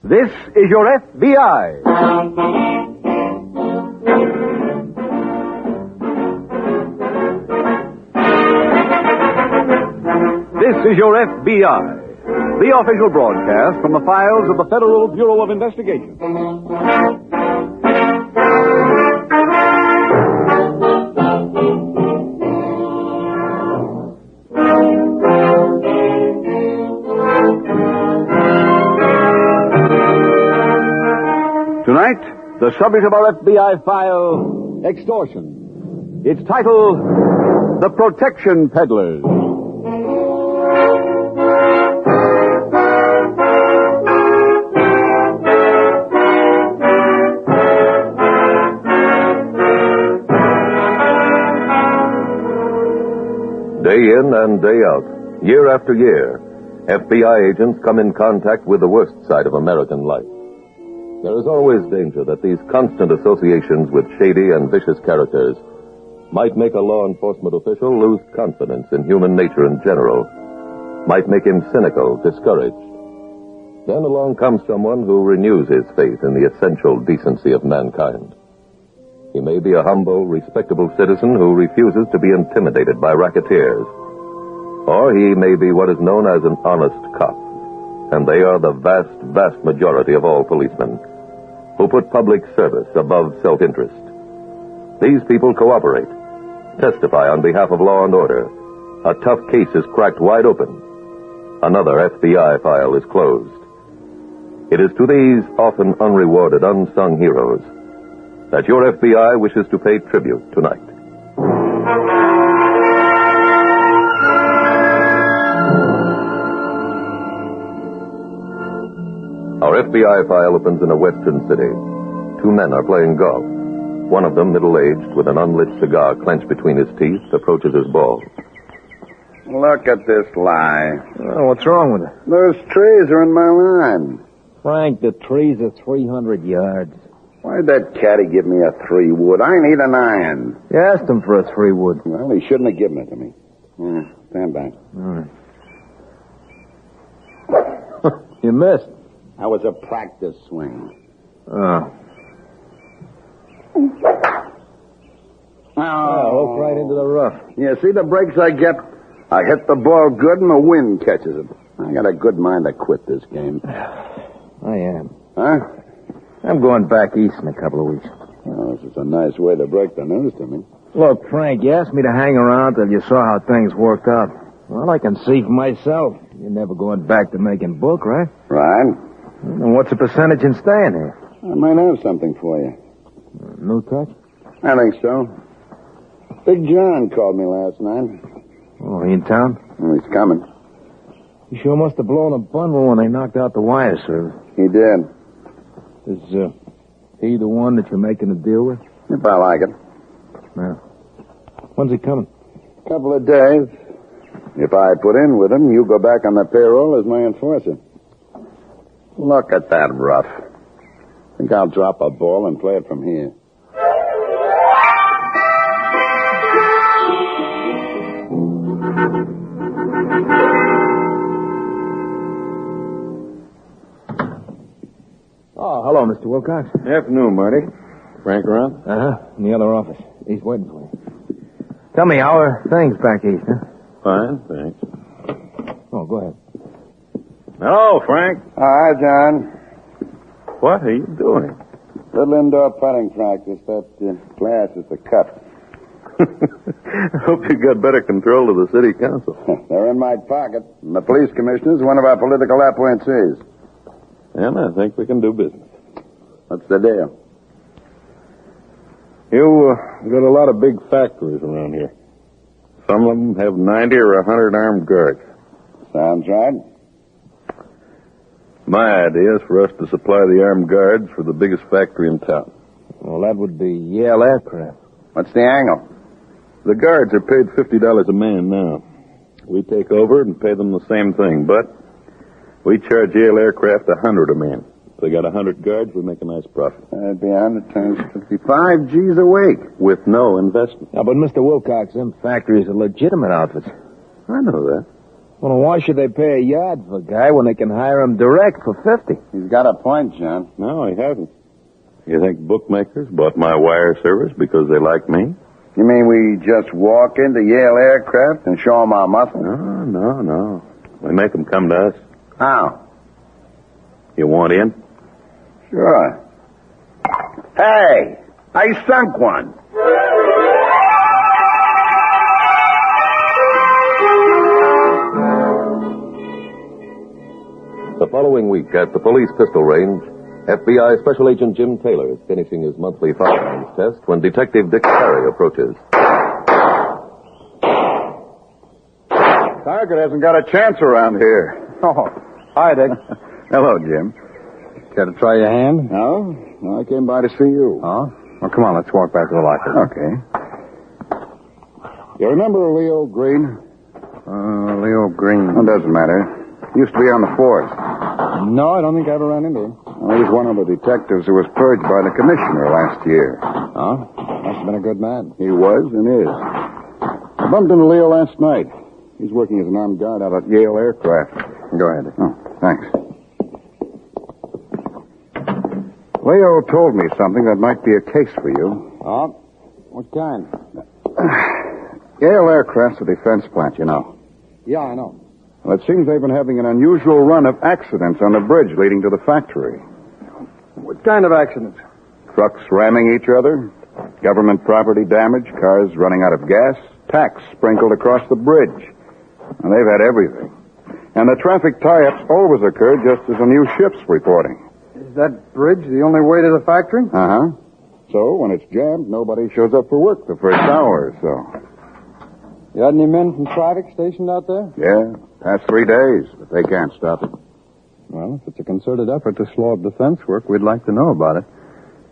This is your F.B.I. This is your F.B.I., the official broadcast from the files of the Federal Bureau of Investigation. Tonight, the subject of our FBI file, extortion. It's titled, The Protection Peddlers. Day in and day out, year after year, FBI agents come in contact with the worst side of American life. There is always danger that these constant associations with shady and vicious characters might make a law enforcement official lose confidence in human nature in general, might make him cynical, discouraged. Then along comes someone who renews his faith in the essential decency of mankind. He may be a humble, respectable citizen who refuses to be intimidated by racketeers. Or he may be what is known as an honest cop, and they are the vast, vast majority of all policemen, who put public service above self-interest. These people cooperate, testify on behalf of law and order. A tough case is cracked wide open. Another FBI file is closed. It is to these often unrewarded, unsung heroes that your FBI wishes to pay tribute tonight. Our FBI file opens in a western city. Two men are playing golf. One of them, middle-aged, with an unlit cigar clenched between his teeth, approaches his ball. Look at this lie. Oh, what's wrong with it? Those trees are in my line. Frank, the trees are 300 yards. Why'd that caddy give me a 3-wood? I need an iron. You asked him for a 3-wood. Well, he shouldn't have given it to me. Stand back. All right. You missed. That was a practice swing. Oh. Hooked right into the rough. Yeah, see the breaks I get? I hit the ball good and the wind catches it. I got a good mind to quit this game. I am. Huh? I'm going back east in a couple of weeks. Oh, this is a nice way to break the news to me. Look, Frank, you asked me to hang around till you saw how things worked out. Well, I can see for myself. You're never going back to making book, right? Right. And what's the percentage in staying here? I might have something for you. No touch? I think so. Big John called me last night. Oh, he in town? Oh, he's coming. He sure must have blown a bundle when they knocked out the wire service. He did. Is he the one that you're making a deal with? If I like it. Yeah. When's he coming? Couple of days. If I put in with him, you go back on the payroll as my enforcer. Look at that rough. Think I'll drop a ball and play it from here. Oh, hello, Mr. Wilcox. Afternoon, Marty. Frank around? Uh-huh. In the other office. He's waiting for you. Tell me, how are things back east, huh? Fine, thanks. Oh, go ahead. Hello, Frank. Hi, John. What are you doing? Little indoor putting practice. That glass is the cut. I hope you got better control of the city council. They're in my pocket. And the police commissioner's one of our political appointees. And I think we can do business. What's the deal? You got a lot of big factories around here. Some of them have 90 or 100 armed guards. Sounds right. My idea is for us to supply the armed guards for the biggest factory in town. Well, that would be Yale Aircraft. What's the angle? The guards are paid $50 a man now. We take over and pay them the same thing, but we charge Yale Aircraft $100 a man. If they got 100 guards, we make a nice profit. That'd be 100 times 55 G's a week. With no investment. Yeah, but Mr. Wilcox, them factories are legitimate outfits. I know that. Well, why should they pay a yard for a guy when they can hire him direct for 50? He's got a point, John. No, he hasn't. You think bookmakers bought my wire service because they like me? You mean we just walk into Yale Aircraft and show them our muscle? No. We make them come to us. How? You want in? Sure. Hey, I sunk one. The following week at the police pistol range, FBI Special Agent Jim Taylor is finishing his monthly firearms test when Detective Dick Carey approaches. Target hasn't got a chance around here. Oh, hi, Dick. Hello, Jim. Care to try your hand? No, I came by to see you. Oh? Well, come on, let's walk back to the locker. Okay. You remember Leo Green? Leo Green. It doesn't matter. Used to be on the force. No, I don't think I ever ran into him. Well, he was one of the detectives who was purged by the commissioner last year. Oh? Must have been a good man. He was and is. I bumped into Leo last night. He's working as an armed guard out at Yale Aircraft. Go ahead. Oh, thanks. Leo told me something that might be a case for you. Oh? What kind? Yale Aircraft's a defense plant, you know. Yeah, I know. Well, it seems they've been having an unusual run of accidents on the bridge leading to the factory. What kind of accidents? Trucks ramming each other, government property damage, cars running out of gas, tacks sprinkled across the bridge. And they've had everything. And the traffic tie-ups always occur just as a new ship's reporting. Is that bridge the only way to the factory? Uh-huh. So, when it's jammed, nobody shows up for work the first hour or so. You had any men from traffic stationed out there? Yeah, past 3 days, but they can't stop it. Well, if it's a concerted effort to slow up defense work, we'd like to know about it.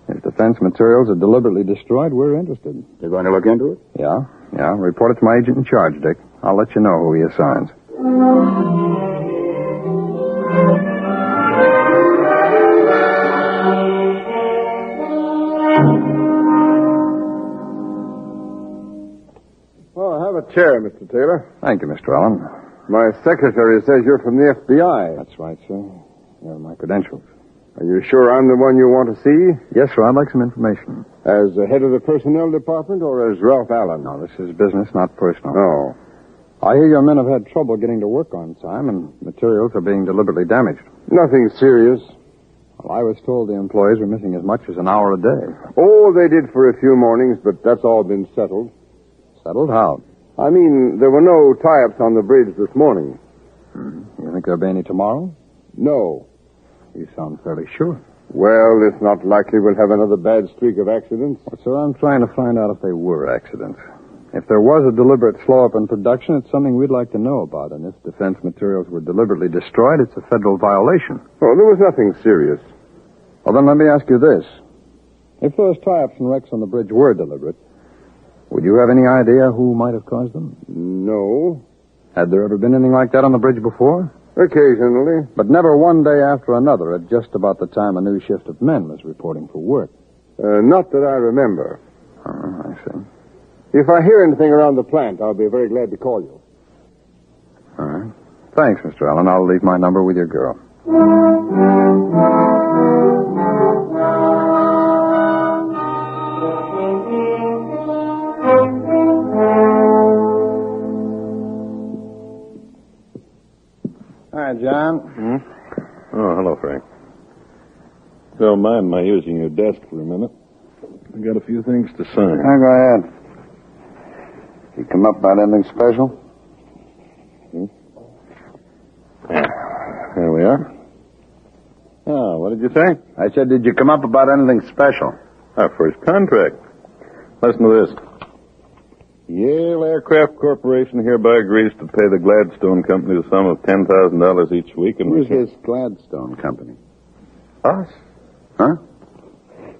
If defense materials are deliberately destroyed, we're interested. You're going to look into it? Yeah. Report it to my agent in charge, Dick. I'll let you know who he assigns. Oh, have a chair, Mr. Taylor. Thank you, Mr. Allen. My secretary says you're from the FBI. That's right, sir. Here are my credentials. Are you sure I'm the one you want to see? Yes, sir. I'd like some information. As the head of the personnel department or as Ralph Allen? No, this is business, not personal. No. I hear your men have had trouble getting to work on time, and materials are being deliberately damaged. Nothing serious. Well, I was told the employees were missing as much as an hour a day. Oh, they did for a few mornings, but that's all been settled. Settled? How? I mean, there were no tie-ups on the bridge this morning. You think there'll be any tomorrow? No. You sound fairly sure. Well, it's not likely we'll have another bad streak of accidents. Well, sir, I'm trying to find out if they were accidents. If there was a deliberate slow-up in production, it's something we'd like to know about. And if defense materials were deliberately destroyed, it's a federal violation. Oh, there was nothing serious. Well, then let me ask you this. If those tie-ups and wrecks on the bridge were deliberate, would you have any idea who might have caused them? No. Had there ever been anything like that on the bridge before? Occasionally. But never one day after another at just about the time a new shift of men was reporting for work. Not that I remember. Oh, I see. If I hear anything around the plant, I'll be very glad to call you. All right. Thanks, Mr. Allen. I'll leave my number with your girl. Hi, John. Oh, hello, Frank. Don't mind my using your desk for a minute. I got a few things to sign. Go ahead. You come up about anything special? Yeah. There we are. Oh, what did you say? I said, did you come up about anything special? Our first contract. Listen to this. Yale Aircraft Corporation hereby agrees to pay the Gladstone Company the sum of $10,000 each week. And Who's this Gladstone Company? Us? Huh?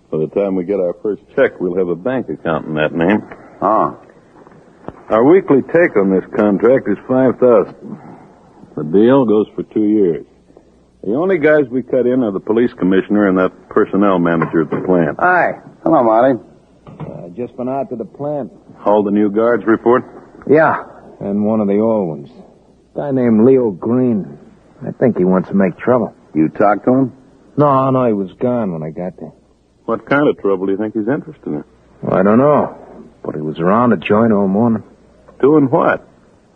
By the time we get our first check, we'll have a bank account in that name. Oh. Our weekly take on this contract is $5,000. The deal goes for 2 years. The only guys we cut in are the police commissioner and that personnel manager at the plant. Hi. Hello, Marty. Just been out to the plant. All the new guards report? Yeah, and one of the old ones. Guy named Leo Green. I think he wants to make trouble. You talked to him? No, he was gone when I got there. What kind of trouble do you think he's interested in? Well, I don't know, but he was around the joint all morning. Doing what?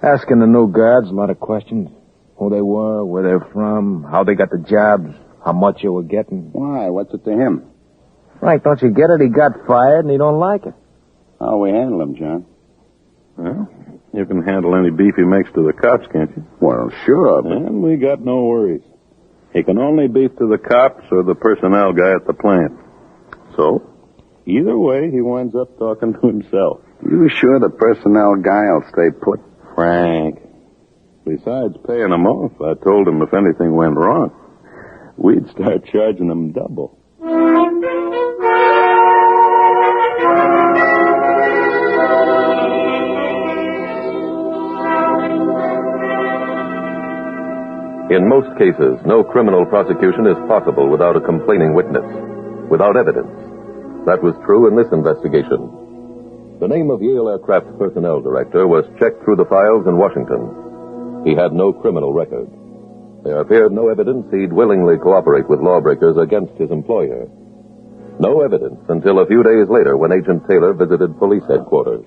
Asking the new guards a lot of questions. Who they were, where they're from, how they got the jobs, how much they were getting. Why? What's it to him? Frank, don't you get it? He got fired and he don't like it. How'll we handle him, John? Well, you can handle any beef he makes to the cops, can't you? Well, sure, but... And we got no worries. He can only beef to the cops or the personnel guy at the plant. So, either way, he winds up talking to himself. You sure the personnel guy will stay put? Frank. Besides paying him off, I told him if anything went wrong, we'd start charging him double. In most cases, no criminal prosecution is possible without a complaining witness, without evidence. That was true in this investigation. The name of Yale Aircraft's personnel director was checked through the files in Washington. He had no criminal record. There appeared no evidence he'd willingly cooperate with lawbreakers against his employer. No evidence until a few days later when Agent Taylor visited police headquarters.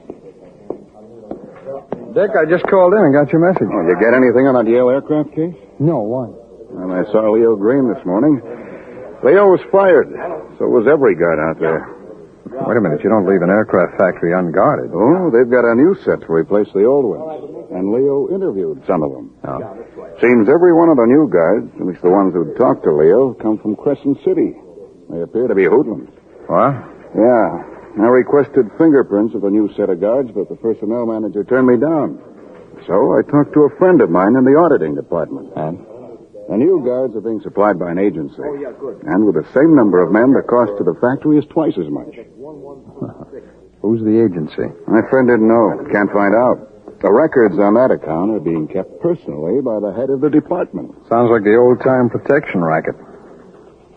Dick, I just called in and got your message. Oh, you get anything on that Yale aircraft case? No, why? Well, I saw Leo Green this morning. Leo was fired. So was every guard out there. Wait a minute, you don't leave an aircraft factory unguarded. Oh, they've got a new set to replace the old ones. And Leo interviewed some of them. Oh. Seems every one of the new guards, at least the ones who talked to Leo, come from Crescent City. They appear to be hoodlums. What? Yeah. I requested fingerprints of a new set of guards, but the personnel manager turned me down. So I talked to a friend of mine in the auditing department. And? The new guards are being supplied by an agency. And with the same number of men, the cost to the factory is twice as much. Who's the agency? My friend didn't know. Can't find out. The records on that account are being kept personally by the head of the department. Sounds like the old-time protection racket.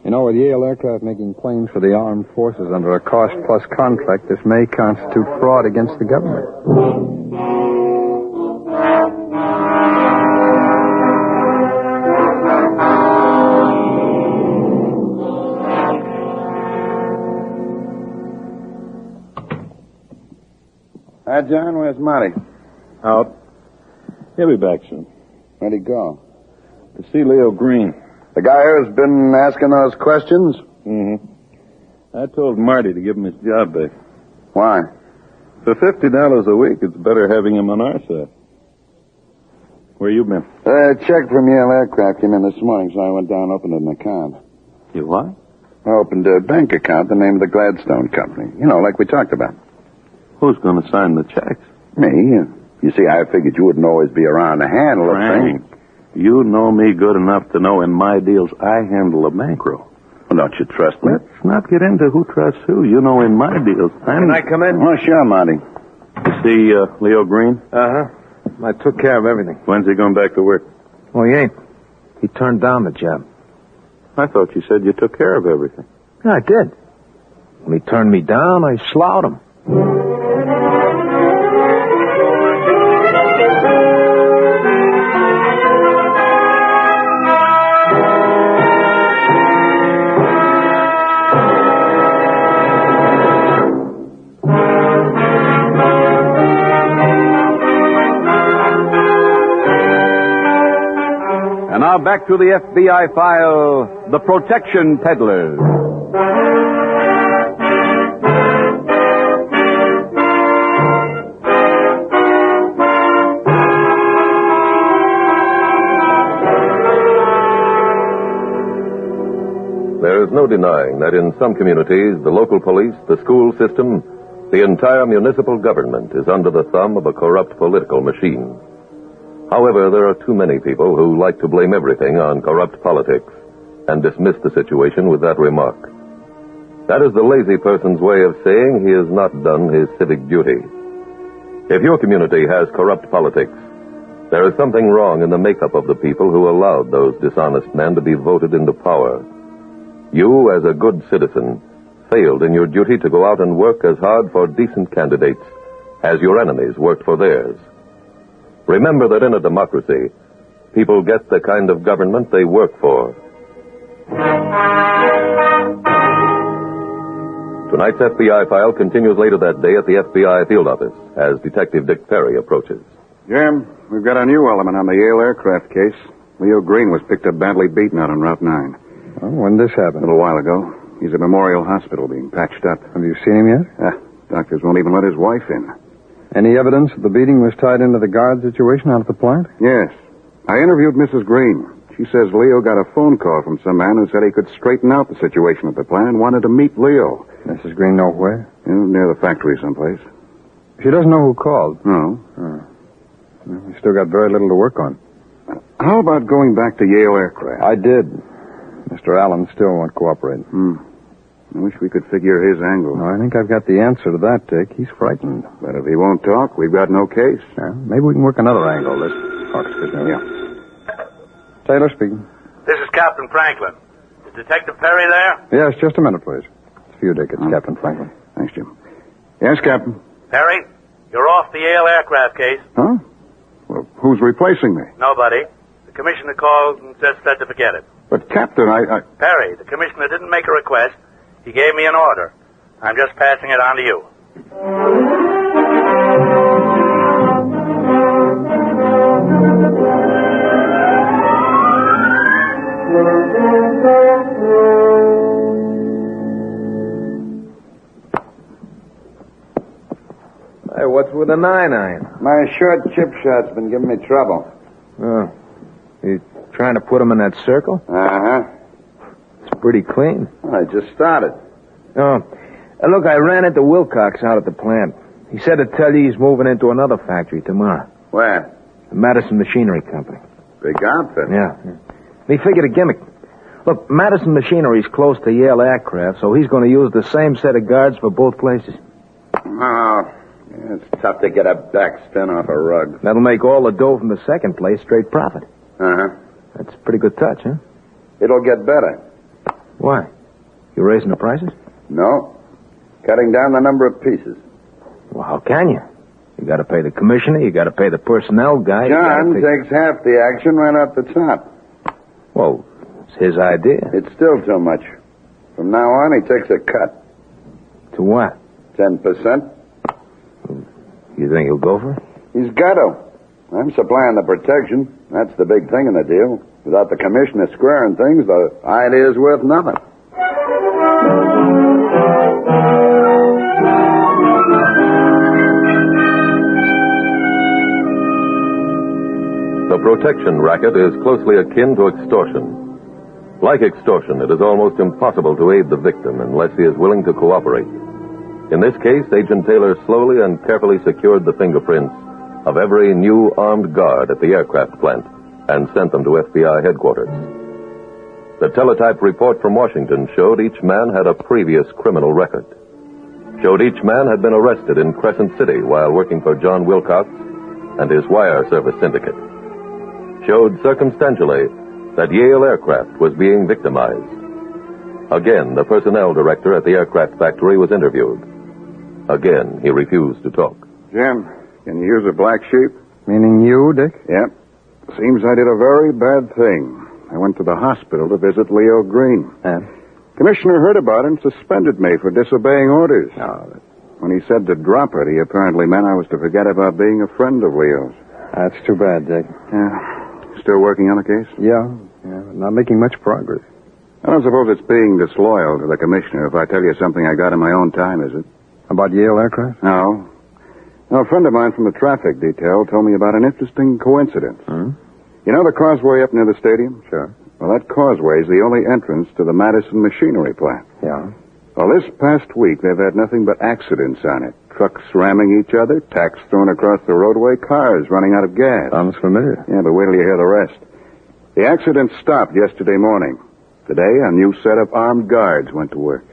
You know, with Yale Aircraft making planes for the armed forces under a cost-plus contract, this may constitute fraud against the government. Hi, John. Where's Marty? Out. He'll be back soon. Where'd he go? To see Leo Green. The guy who's been asking those questions? Mm-hmm. I told Marty to give him his job back. Why? For $50 a week, it's better having him on our side. Where you been? A check from Yale Aircraft came in this morning, so I went down and opened an account. You what? I opened a bank account, the name of the Gladstone Company. You know, like we talked about. Who's going to sign the checks? Me. You see, I figured you wouldn't always be around to handle the thing. You know me good enough to know in my deals I handle a bankroll. Well, don't you trust me? Let's not get into who trusts who. You know in my deals Can I come in? Oh, sure, Monty. You see Leo Green? Uh-huh. I took care of everything. When's he going back to work? Oh, he ain't. He turned down the job. I thought you said you took care of everything. Yeah, I did. When he turned me down, I sloughed him. And now back to the FBI file, The Protection Peddlers. There is no denying that in some communities, the local police, the school system, the entire municipal government is under the thumb of a corrupt political machine. However, there are too many people who like to blame everything on corrupt politics and dismiss the situation with that remark. That is the lazy person's way of saying he has not done his civic duty. If your community has corrupt politics, there is something wrong in the makeup of the people who allowed those dishonest men to be voted into power. You, as a good citizen, failed in your duty to go out and work as hard for decent candidates as your enemies worked for theirs. Remember that in a democracy, people get the kind of government they work for. Tonight's FBI file continues later that day at the FBI field office as Detective Dick Perry approaches. Jim, we've got a new element on the Yale aircraft case. Leo Green was picked up badly beaten out on Route 9. Oh, when did this happen? A little while ago. He's at Memorial Hospital being patched up. Have you seen him yet? Doctors won't even let his wife in. Any evidence that the beating was tied into the guard situation out at the plant? Yes. I interviewed Mrs. Green. She says Leo got a phone call from some man who said he could straighten out the situation at the plant and wanted to meet Leo. Mrs. Green know where? Near the factory someplace. She doesn't know who called. No. We still got very little to work on. How about going back to Yale Aircraft? I did. Mr. Allen still won't cooperate. I wish we could figure his angle. No, I think I've got the answer to that, Dick. He's frightened. But if he won't talk, we've got no case. Maybe we can work another angle. Excuse me. Yeah. Taylor speaking. This is Captain Franklin. Is Detective Perry there? Yes, just a minute, please. It's for you, Dick. It's Captain Franklin. Thanks, Jim. Yes, Captain. Perry, you're off the Yale aircraft case. Huh? Well, who's replacing me? Nobody. The commissioner called and just said to forget it. But, Captain, I... Perry, the commissioner didn't make a request. He gave me an order. I'm just passing it on to you. Hey, what's with the 9-iron? My short chip shot's been giving me trouble. Oh, you trying to put him in that circle? Uh-huh. It's pretty clean. Well, I just started. Oh, look, I ran into Wilcox out at the plant. He said to tell you he's moving into another factory tomorrow. Where? The Madison Machinery Company. Big outfit. Yeah. He figured a gimmick. Look, Madison Machinery's close to Yale Aircraft, so he's going to use the same set of guards for both places. Oh, yeah, it's tough to get a backspin off a rug. That'll make all the dough from the second place straight profit. Uh-huh. That's a pretty good touch, huh? It'll get better. Why? You raising the prices? No. Cutting down the number of pieces. Well, how can you? You got to pay the commissioner, you got to pay the personnel guy. John takes half the action right off the top. Well, it's his idea. It's still too much. From now on, he takes a cut. To what? 10%. You think he'll go for it? He's got to. I'm supplying the protection. That's the big thing in the deal. Without the commissioner squaring things, the idea's worth nothing. The protection racket is closely akin to extortion. Like extortion, it is almost impossible to aid the victim unless he is willing to cooperate. In this case, Agent Taylor slowly and carefully secured the fingerprints of every new armed guard at the aircraft plant and sent them to FBI headquarters. The teletype report from Washington showed each man had a previous criminal record. Showed each man had been arrested in Crescent City while working for John Wilcox and his wire service syndicate. Showed circumstantially that Yale Aircraft was being victimized. Again, the personnel director at the aircraft factory was interviewed. Again, he refused to talk. Jim, can you use a black sheep? Meaning you, Dick? Yep. Seems I did a very bad thing. I went to the hospital to visit Leo Green. And? Commissioner heard about it and suspended me for disobeying orders. Oh, When he said to drop it, he apparently meant I was to forget about being a friend of Leo's. that's too bad, Dick. Yeah. Still working on the case? Yeah, not making much progress. I don't suppose it's being disloyal to the commissioner if I tell you something I got in my own time, is it? About Yale Aircraft? No. A friend of mine from the traffic detail told me about an interesting coincidence. You know the causeway up near the stadium? Sure. Well, that causeway is the only entrance to the Madison Machinery plant. Yeah. Well, this past week, they've had nothing but accidents on it. Trucks ramming each other, tacks thrown across the roadway, cars running out of gas. Sounds familiar. Yeah, but wait till you hear the rest. The accident stopped yesterday morning. Today, a new set of armed guards went to work.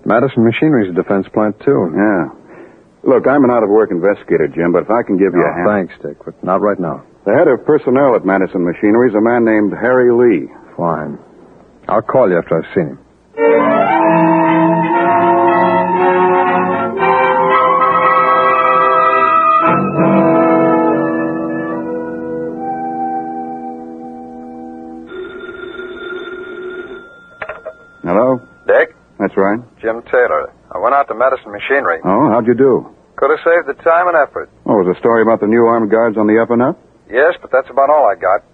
Madison Machinery's a defense plant, too. Yeah. Look, I'm an out-of-work investigator, Jim, but if I can give you a hand... Thanks, Dick, but not right now. The head of personnel at Madison Machinery is a man named Harry Lee. Fine. I'll call you after I've seen him. That's right. Jim Taylor. I went out to Medicine Machinery. Oh, how'd you do? Could have saved the time and effort. Oh, was the story about the new armed guards on the up and up? Yes, but that's about all I got.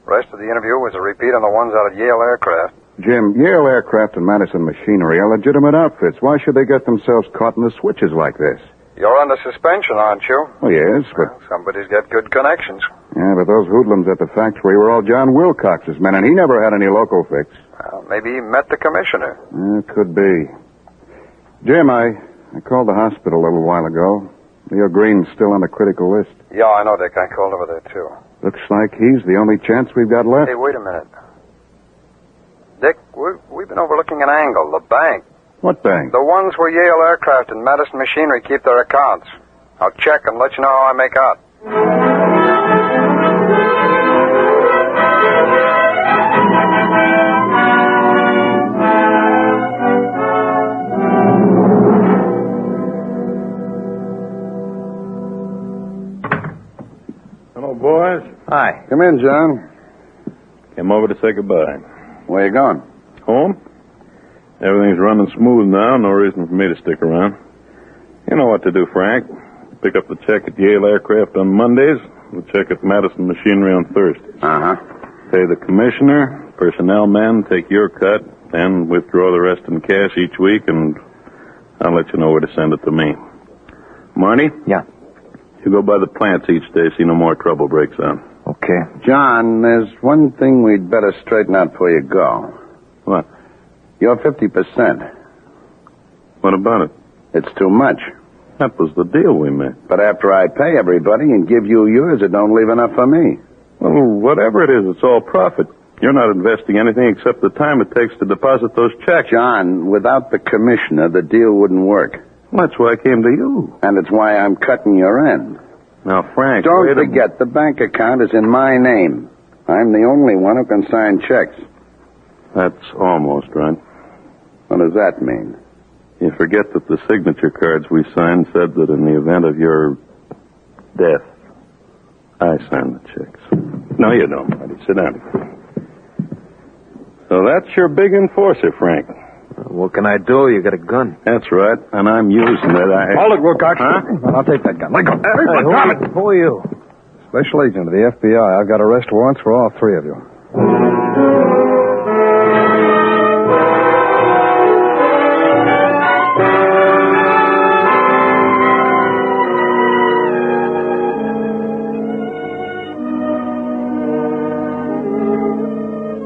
The rest of the interview was a repeat on the ones out at Yale Aircraft. Jim, Yale Aircraft and Madison Machinery are legitimate outfits. Why should they get themselves caught in the switches like this? You're under suspension, aren't you? Oh, yes, but... Well, somebody's got good connections. Yeah, but those hoodlums at the factory were all John Wilcox's men, and he never had any local fix. Well, maybe he met the commissioner. Could be. Jim, I called the hospital a little while ago. Leo Green's still on the critical list. Yeah, I know, Dick. I called over there, too. Looks like he's the only chance we've got left. Hey, wait a minute. Dick, we've been overlooking an angle, the bank. What bank? The ones where Yale Aircraft and Madison Machinery keep their accounts. I'll check and let you know how I make out. Hello, boys. Hi. Come in, John. Came over to say goodbye. Where you going? Home? Everything's running smooth now. No reason for me to stick around. You know what to do, Frank. Pick up the check at Yale Aircraft on Mondays. The check at Madison Machinery on Thursdays. Uh-huh. Pay the commissioner, personnel men, take your cut, then withdraw the rest in cash each week, and I'll let you know where to send it to me. Marnie? Yeah. You go by the plants each day, see no more trouble breaks out. Okay. John, there's one thing we'd better straighten out before you go. What? You're 50%. What about it? It's too much. That was the deal we made. But after I pay everybody and give you yours, it don't leave enough for me. Well, whatever it is, it's all profit. You're not investing anything except the time it takes to deposit those checks. John, without the commissioner, the deal wouldn't work. That's why I came to you. And it's why I'm cutting your end. Now, Frank, Don't forget, the bank account is in my name. I'm the only one who can sign checks. That's almost right. What does that mean? You forget that the signature cards we signed said that in the event of your death, I signed the checks. No, you don't, buddy. Sit down. So that's your big enforcer, Frank. What can I do? You got a gun. That's right, and I'm using it. Hold it, Wilcox. Huh? Well, I'll take that gun. Let go. Who are you? Special agent of the F.B.I. I've got arrest warrants for all three of you.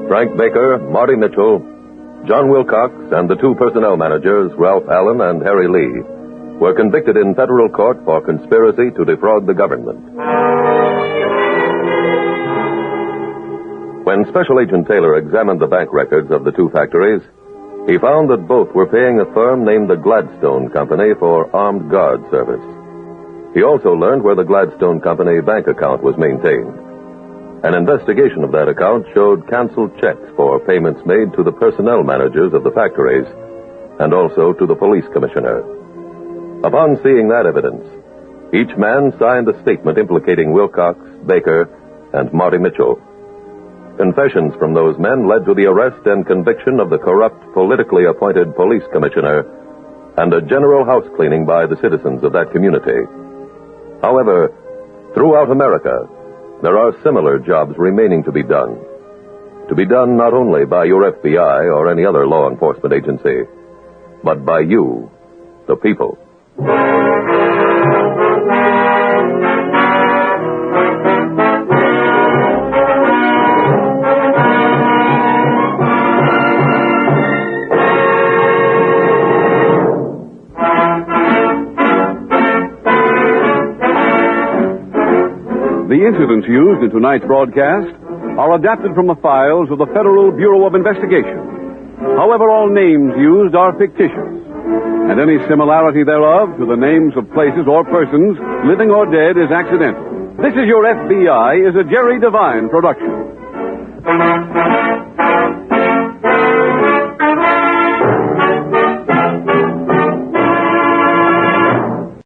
Frank Baker, Marty Mitchell, John Wilcox, and the two personnel managers, Ralph Allen and Harry Lee, were convicted in federal court for conspiracy to defraud the government. When Special Agent Taylor examined the bank records of the two factories, he found that both were paying a firm named the Gladstone Company for armed guard service. He also learned where the Gladstone Company bank account was maintained. An investigation of that account showed canceled checks for payments made to the personnel managers of the factories and also to the police commissioner. Upon seeing that evidence, each man signed a statement implicating Wilcox, Baker, and Marty Mitchell. Confessions from those men led to the arrest and conviction of the corrupt, politically appointed police commissioner and a general house cleaning by the citizens of that community. However, throughout America, there are similar jobs remaining to be done. To be done not only by your FBI or any other law enforcement agency, but by you, the people. The incidents used in tonight's broadcast are adapted from the files of the Federal Bureau of Investigation. However, all names used are fictitious, and any similarity thereof to the names of places or persons, living or dead, is accidental. This is Your FBI is a Jerry Devine production.